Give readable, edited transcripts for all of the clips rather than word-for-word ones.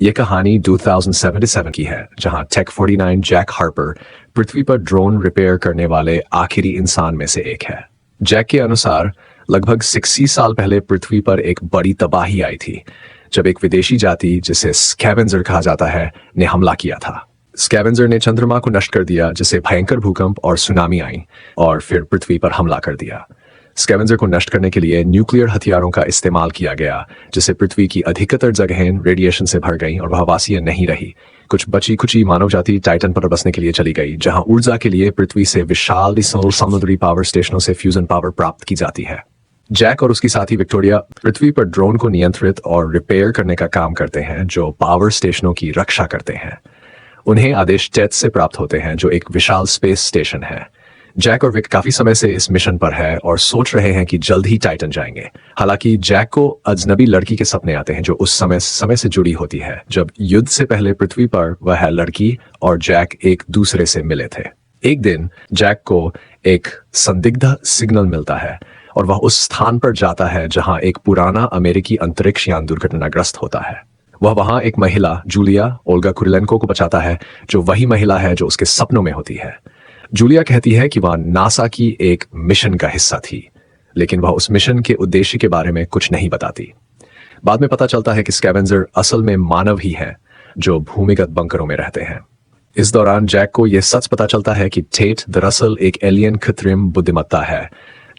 ये कहानी 2077 की है, जहां टेक 49 जैक हार्पर पृथ्वी पर ड्रोन रिपेयर करने वाले आखिरी इंसान में से एक है। जैक के अनुसार लगभग 60 साल पहले पृथ्वी पर एक बड़ी तबाही आई थी, जब एक विदेशी जाति जिसे स्कैवेंजर कहा जाता है ने हमला किया था। स्कैवेंजर ने चंद्रमा को नष्ट कर दिया, जिससे भयंकर भूकंप और सुनामी आई और फिर पृथ्वी पर हमला कर दिया। स्कैवेंजर को नष्ट करने के लिए न्यूक्लियर हथियारों का इस्तेमाल किया गया, जिससे पृथ्वी की अधिकतर जगहें रेडिएशन से भर गईं और वह वासीय नहीं रही। कुछ बची खुची मानव जाति टाइटन पर बसने के लिए चली गई, जहां ऊर्जा के लिए पृथ्वी से विशाल समुद्री पावर स्टेशनों से फ्यूजन पावर प्राप्त की जाती है। जैक और उसकी साथी विक्टोरिया पृथ्वी पर ड्रोन को नियंत्रित और रिपेयर करने का काम करते हैं, जो पावर स्टेशनों की रक्षा करते हैं। उन्हें आदेश टेथ से प्राप्त होते हैं, जो एक विशाल स्पेस स्टेशन है। जैक और विक काफी समय से इस मिशन पर है और सोच रहे हैं कि जल्द ही टाइटन जाएंगे। हालांकि जैक को अजनबी लड़की के सपने आते हैं, जो उस समय से जुड़ी होती है, जब युद्ध से पहले पृथ्वी पर वह लड़की और जैक एक दूसरे से मिले थे। एक दिन जैक को एक संदिग्ध सिग्नल मिलता है और वह उस स्थान पर जाता है जहां एक पुराना अमेरिकी अंतरिक्ष यान दुर्घटनाग्रस्त होता है। वह वहां एक महिला जूलिया ओल्गा कुरिलेंको को बचाता है, जो वही महिला है जो उसके सपनों में होती है। जूलिया कहती है कि वह नासा की एक मिशन का हिस्सा थी, लेकिन वह उस मिशन के उद्देश्य के बारे में कुछ नहीं बताती। बाद में पता चलता है कि स्कैवेंजर असल में मानव ही है, जो भूमिगत बंकरों में रहते हैं। इस दौरान जैक को यह सच पता चलता है कि टेट दरअसल एक एलियन कृत्रिम बुद्धिमत्ता है,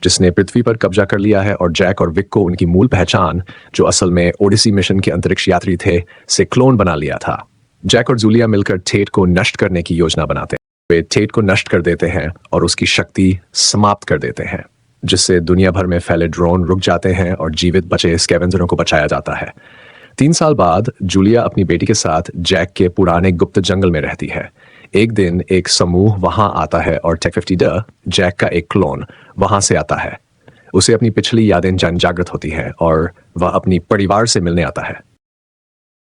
जिसने पृथ्वी पर कब्जा कर लिया है, और जैक और विक को उनकी मूल पहचान, जो असल में ओडिसी मिशन के अंतरिक्ष यात्री थे, से क्लोन बना लिया था। जैक और जूलिया मिलकर टेट को नष्ट करने की योजना बनाते हैं। वे टेट को नष्ट कर देते हैं और उसकी शक्ति समाप्त कर देते हैं, जिससे दुनिया भर में फैले ड्रोन रुक जाते हैं और जीवित बचे स्कैवेंजरों को बचाया जाता है। 3 साल बाद जूलिया अपनी बेटी के साथ जैक के पुराने गुप्त जंगल में रहती है। एक दिन एक समूह वहां आता है और टेक 50 जैक का एक क्लोन वहां से आता है। उसे अपनी पिछली यादें जागृत होती है और वह अपनी परिवार से मिलने आता है।